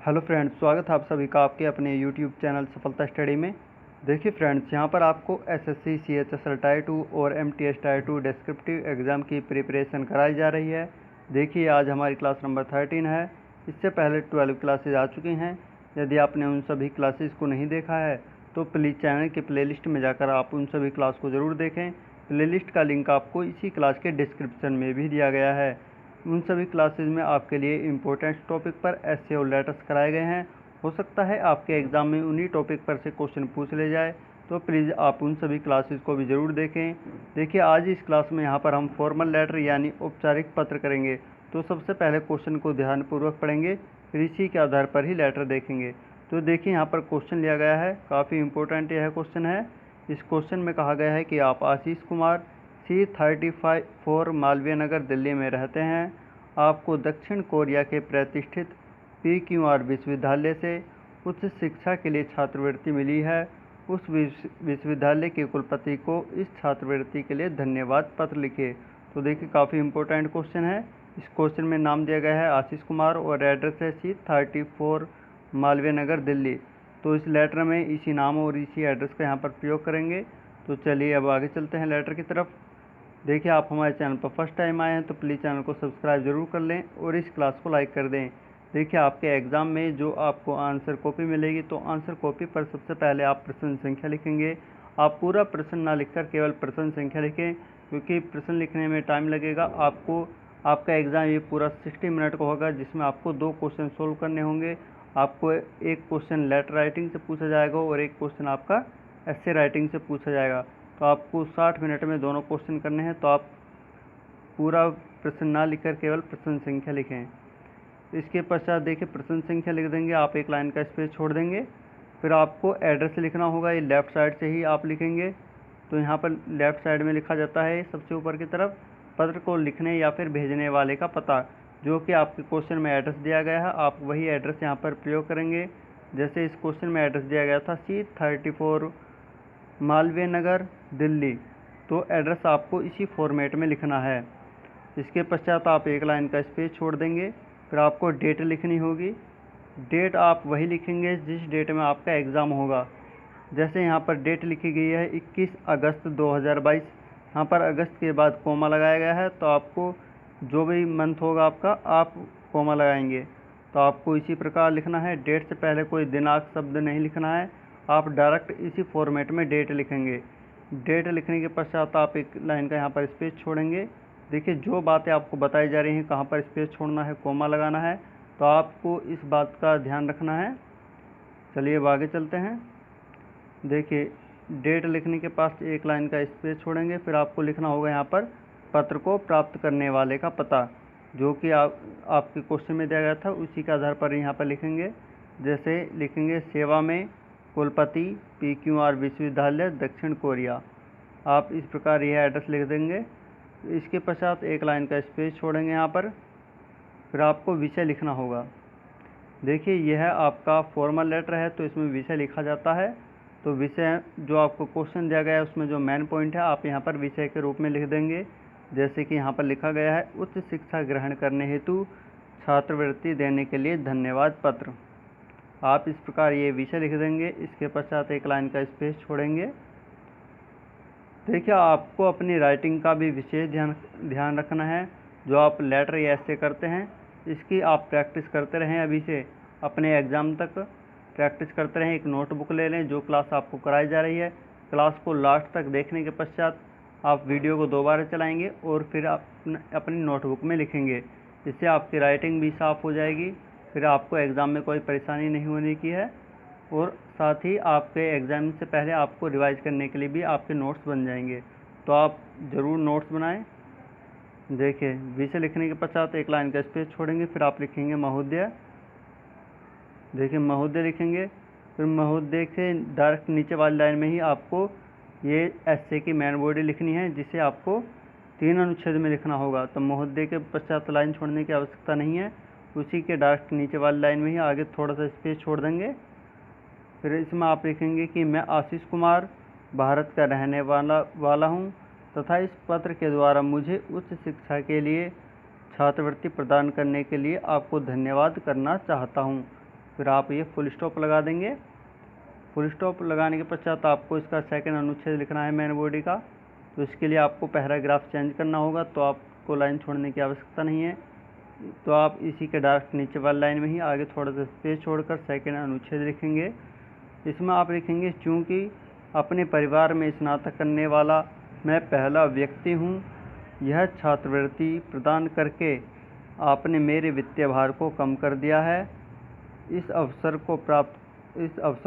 Hello friends, स्वागत है आप सभी का आपके अपने यूट्यूब चैनल सफलता स्टडी में। देखिए फ्रेंड्स, यहाँ पर आपको एसएससी सीएचएसएल टायर 2 और एमटीएस टायर 2 डिस्क्रिप्टिव एग्ज़ाम की प्रिपरेशन कराई जा रही है। देखिए आज हमारी क्लास नंबर 13 है। इससे पहले 12 क्लासेज आ चुकी हैं। यदि आपने उन सभी क्लासेज को नहीं देखा है तो प्लीज़ चैनल के प्लेलिस्ट में जाकर आप उन सभी क्लास को ज़रूर देखें। प्लेलिस्ट का लिंक आपको इसी क्लास के डिस्क्रिप्शन में भी दिया गया है। उन सभी क्लासेज में आपके लिए इम्पोर्टेंट टॉपिक पर ऐसे और लेटर्स कराए गए हैं। हो सकता है आपके एग्ज़ाम में उन्हीं टॉपिक पर से क्वेश्चन पूछ ले जाए, तो प्लीज़ आप उन सभी क्लासेज को भी ज़रूर देखें। देखिए आज इस क्लास में यहाँ पर हम फॉर्मल लेटर यानी औपचारिक पत्र करेंगे। तो सबसे पहले क्वेश्चन को ध्यानपूर्वक पढ़ेंगे, फिर इसी के आधार पर ही लेटर देखेंगे। तो देखिए यहाँ पर क्वेश्चन लिया गया है, काफ़ी इंपॉर्टेंट यह क्वेश्चन है। इस क्वेश्चन में कहा गया है कि आप आशीष कुमार C34 मालवीय नगर दिल्ली में रहते हैं। आपको दक्षिण कोरिया के प्रतिष्ठित PQR विश्वविद्यालय से उच्च शिक्षा के लिए छात्रवृत्ति मिली है। उस विश्वविद्यालय के कुलपति को इस छात्रवृत्ति के लिए धन्यवाद पत्र लिखे। तो देखिए काफ़ी इंपॉर्टेंट क्वेश्चन है। इस क्वेश्चन में नाम दिया गया है आशीष कुमार और एड्रेस है C34 मालवीय नगर दिल्ली। तो इस लेटर में इसी नाम और इसी एड्रेस का यहाँ पर प्रयोग करेंगे। तो चलिए अब आगे चलते हैं लेटर की तरफ। देखिए आप हमारे चैनल पर फर्स्ट टाइम आए हैं तो प्लीज़ चैनल को सब्सक्राइब ज़रूर कर लें और इस क्लास को लाइक कर दें। देखिए आपके एग्ज़ाम में जो आपको आंसर कॉपी मिलेगी, तो आंसर कॉपी पर सबसे पहले आप प्रश्न संख्या लिखेंगे। आप पूरा प्रश्न ना लिखकर केवल प्रश्न संख्या लिखें, क्योंकि प्रश्न लिखने में टाइम लगेगा। आपका एग्ज़ाम ये पूरा 60 मिनट का होगा, जिसमें आपको 2 क्वेश्चन सोल्व करने होंगे। आपको एक क्वेश्चन लेटर राइटिंग से पूछा जाएगा और एक क्वेश्चन आपका एस्से राइटिंग से पूछा जाएगा। तो आपको 60 मिनट में दोनों क्वेश्चन करने हैं। तो आप पूरा प्रश्न ना लिखकर केवल प्रश्न संख्या लिखें। इसके पश्चात देखिए प्रश्न संख्या लिख देंगे, आप एक लाइन का स्पेस छोड़ देंगे। फिर आपको एड्रेस लिखना होगा, ये लेफ़्ट साइड से ही आप लिखेंगे। तो यहाँ पर लेफ़्ट साइड में लिखा जाता है सबसे ऊपर की तरफ पत्र को लिखने या फिर भेजने वाले का पता, जो कि आपके क्वेश्चन में एड्रेस दिया गया है। आप वही एड्रेस यहाँ पर प्रयोग करेंगे। जैसे इस क्वेश्चन में एड्रेस दिया गया था C34 मालवीय नगर दिल्ली, तो एड्रेस आपको इसी फॉर्मेट में लिखना है। इसके पश्चात आप एक लाइन का स्पेस छोड़ देंगे। फिर आपको डेट लिखनी होगी। डेट आप वही लिखेंगे जिस डेट में आपका एग्ज़ाम होगा। जैसे यहाँ पर डेट लिखी गई है 21 अगस्त 2022। यहाँ पर अगस्त के बाद कोमा लगाया गया है, तो आपको जो भी मंथ होगा आपका, आप कोमा लगाएंगे। तो आपको इसी प्रकार लिखना है। डेट से पहले कोई दिनांक शब्द नहीं लिखना है, आप डायरेक्ट इसी फॉर्मेट में डेट लिखेंगे। डेट लिखने के पश्चात आप एक लाइन का यहाँ पर स्पेस छोड़ेंगे। देखिए जो बातें आपको बताई जा रही हैं, कहाँ पर स्पेस छोड़ना है, कोमा लगाना है, तो आपको इस बात का ध्यान रखना है। चलिए अब आगे चलते हैं। देखिए डेट लिखने के पास एक लाइन का स्पेस छोड़ेंगे। फिर आपको लिखना होगा यहाँ पर पत्र को प्राप्त करने वाले का पता, जो कि आपके क्वेश्चन में दिया गया था, उसी के आधार पर यहाँ पर लिखेंगे। जैसे लिखेंगे सेवा में कुलपति PQR विश्वविद्यालय दक्षिण कोरिया। आप इस प्रकार यह एड्रेस लिख देंगे। इसके पश्चात एक लाइन का स्पेस छोड़ेंगे यहाँ पर। फिर आपको विषय लिखना होगा। देखिए यह आपका फॉर्मल लेटर है, तो इसमें विषय लिखा जाता है। तो विषय जो आपको क्वेश्चन दिया गया है उसमें जो मेन पॉइंट है, आप यहाँ पर विषय के रूप में लिख देंगे। जैसे कि यहाँ पर लिखा गया है उच्च शिक्षा ग्रहण करने हेतु छात्रवृत्ति देने के लिए धन्यवाद पत्र। आप इस प्रकार ये विषय लिख देंगे। इसके पश्चात एक लाइन का स्पेस छोड़ेंगे। देखिए आपको अपनी राइटिंग का भी विशेष ध्यान रखना है। जो आप लेटर या ऐसे करते हैं, इसकी आप प्रैक्टिस करते रहें। अभी से अपने एग्ज़ाम तक प्रैक्टिस करते रहें। एक नोटबुक ले लें जो क्लास आपको कराई जा रही है। क्लास को लास्ट तक देखने के पश्चात आप वीडियो को दोबारा चलाएंगे और फिर आप अपनी नोटबुक में लिखेंगे। इससे आपकी राइटिंग भी साफ़ हो जाएगी। फिर आपको एग्ज़ाम में कोई परेशानी नहीं होने की है, और साथ ही आपके एग्ज़ाम से पहले आपको रिवाइज़ करने के लिए भी आपके नोट्स बन जाएंगे। तो आप ज़रूर नोट्स बनाएं। देखिए विषय लिखने के पश्चात एक लाइन का स्पेस छोड़ेंगे। फिर आप लिखेंगे महोदय। देखिए महोदय लिखेंगे। फिर महोदय के डायरेक्ट नीचे वाली लाइन में ही आपको ये एस्से की मेन बॉडी लिखनी है, जिसे आपको 3 अनुच्छेद में लिखना होगा। तो महोदय के पश्चात लाइन छोड़ने की आवश्यकता नहीं है, उसी के डायरेक्ट नीचे वाली लाइन में ही आगे थोड़ा सा स्पेस छोड़ देंगे। फिर इसमें आप लिखेंगे कि मैं आशीष कुमार भारत का रहने वाला हूँ तथा इस पत्र के द्वारा मुझे उच्च शिक्षा के लिए छात्रवृत्ति प्रदान करने के लिए आपको धन्यवाद करना चाहता हूँ। फिर आप ये फुल स्टॉप लगा देंगे। फुल स्टॉप लगाने के पश्चात आपको इसका सेकंड अनुच्छेद लिखना है मेन बॉडी का। तो इसके लिए आपको पैराग्राफ चेंज करना होगा, तो आपको लाइन छोड़ने की आवश्यकता नहीं है। तो आप इसी के डायरेक्ट नीचे वाली लाइन में ही आगे थोड़ा सा स्पेस छोड़कर सेकंड अनुच्छेद लिखेंगे। इसमें आप लिखेंगे, चूँकि अपने परिवार में स्नातक करने वाला मैं पहला व्यक्ति हूँ, यह छात्रवृत्ति प्रदान करके आपने मेरे वित्तीय भार को कम कर दिया है। इस अवसर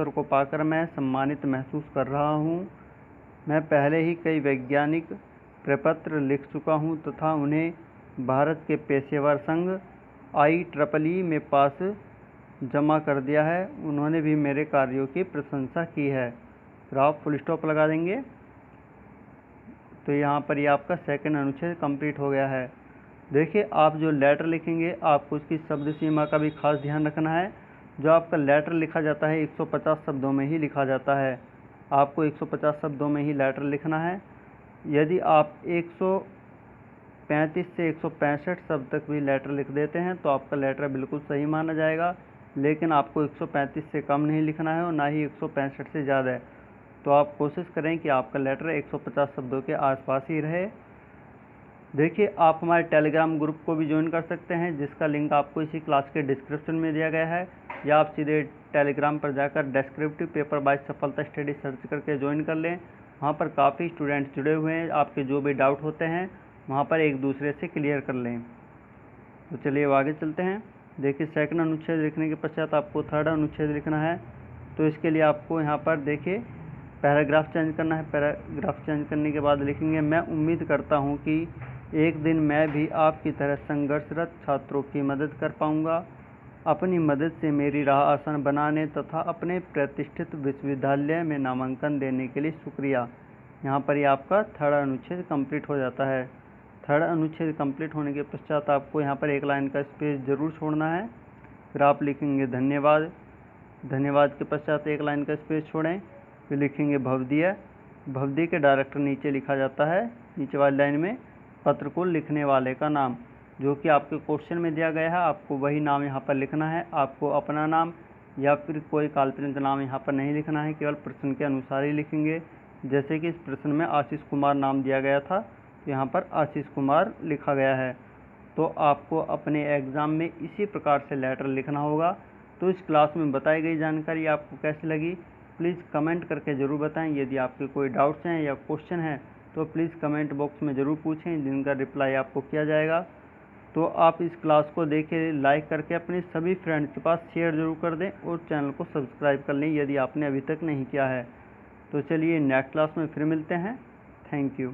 को पाकर मैं सम्मानित महसूस कर रहा हूँ। मैं पहले ही कई वैज्ञानिक प्रपत्र लिख चुका हूँ तथा उन्हें भारत के पेशेवर संघ IEEE में पास जमा कर दिया है। उन्होंने भी मेरे कार्यों की प्रशंसा की है। फिर आप फुल स्टॉप लगा देंगे। तो यहाँ पर ये आपका सेकंड अनुच्छेद कंप्लीट हो गया है। देखिए, आप जो लेटर लिखेंगे आपको उसकी शब्द सीमा का भी खास ध्यान रखना है। जो आपका लेटर लिखा जाता है 150 शब्दों में ही लिखा जाता है। आपको 150 शब्दों में ही लेटर लिखना है। यदि आप 135 से 165 शब्द तक भी लेटर लिख देते हैं तो आपका लेटर बिल्कुल सही माना जाएगा, लेकिन आपको 135 से कम नहीं लिखना है और ना ही 165 से ज़्यादा है। तो आप कोशिश करें कि आपका लेटर 150 शब्दों के आसपास ही रहे। देखिए, आप हमारे टेलीग्राम ग्रुप को भी ज्वाइन कर सकते हैं, जिसका लिंक आपको इसी क्लास के डिस्क्रिप्शन में दिया गया है, या आप सीधे टेलीग्राम पर जाकर डेस्क्रिप्टिव पेपर बाय सफलता स्टडी सर्च करके ज्वाइन कर लें। वहाँ पर काफ़ी स्टूडेंट्स जुड़े हुए हैं, आपके जो भी डाउट होते हैं वहाँ पर एक दूसरे से क्लियर कर लें। तो चलिए अब आगे चलते हैं। देखिए, सेकंड अनुच्छेद लिखने के पश्चात आपको थर्ड अनुच्छेद लिखना है। तो इसके लिए आपको यहाँ पर देखिए पैराग्राफ चेंज करना है। पैराग्राफ चेंज करने के बाद लिखेंगे, मैं उम्मीद करता हूँ कि एक दिन मैं भी आपकी तरह संघर्षरत छात्रों की मदद कर पाऊँगा। अपनी मदद से मेरी राह आसान बनाने तथा अपने प्रतिष्ठित विश्वविद्यालय में नामांकन देने के लिए शुक्रिया। यहाँ पर ये आपका थर्ड अनुच्छेद कंप्लीट हो जाता है। थर्ड अनुच्छेद कंप्लीट होने के पश्चात आपको यहाँ पर एक लाइन का स्पेस ज़रूर छोड़ना है। फिर आप लिखेंगे धन्यवाद। धन्यवाद के पश्चात एक लाइन का स्पेस छोड़ें। फिर लिखेंगे भवदीय। भवदीय के डायरेक्ट नीचे लिखा जाता है, नीचे वाली लाइन में, पत्र को लिखने वाले का नाम, जो कि आपके क्वेश्चन में दिया गया है। आपको वही नाम यहाँ पर लिखना है। आपको अपना नाम या फिर कोई काल्पनिक नाम यहाँ पर नहीं लिखना है, केवल प्रश्न के अनुसार ही लिखेंगे। जैसे कि इस प्रश्न में आशीष कुमार नाम दिया गया था, तो यहाँ पर आशीष कुमार लिखा गया है। तो आपको अपने एग्ज़ाम में इसी प्रकार से लेटर लिखना होगा। तो इस क्लास में बताई गई जानकारी आपको कैसी लगी, प्लीज़ कमेंट करके ज़रूर बताएं। यदि आपके कोई डाउट्स हैं या क्वेश्चन हैं तो प्लीज़ कमेंट बॉक्स में ज़रूर पूछें, जिनका रिप्लाई आपको किया जाएगा। तो आप इस क्लास को देखें, लाइक करके अपने सभी फ्रेंड्स के पास शेयर ज़रूर कर दें और चैनल को सब्सक्राइब कर लें यदि आपने अभी तक नहीं किया है। तो चलिए नेक्स्ट क्लास में फिर मिलते हैं। Thank you.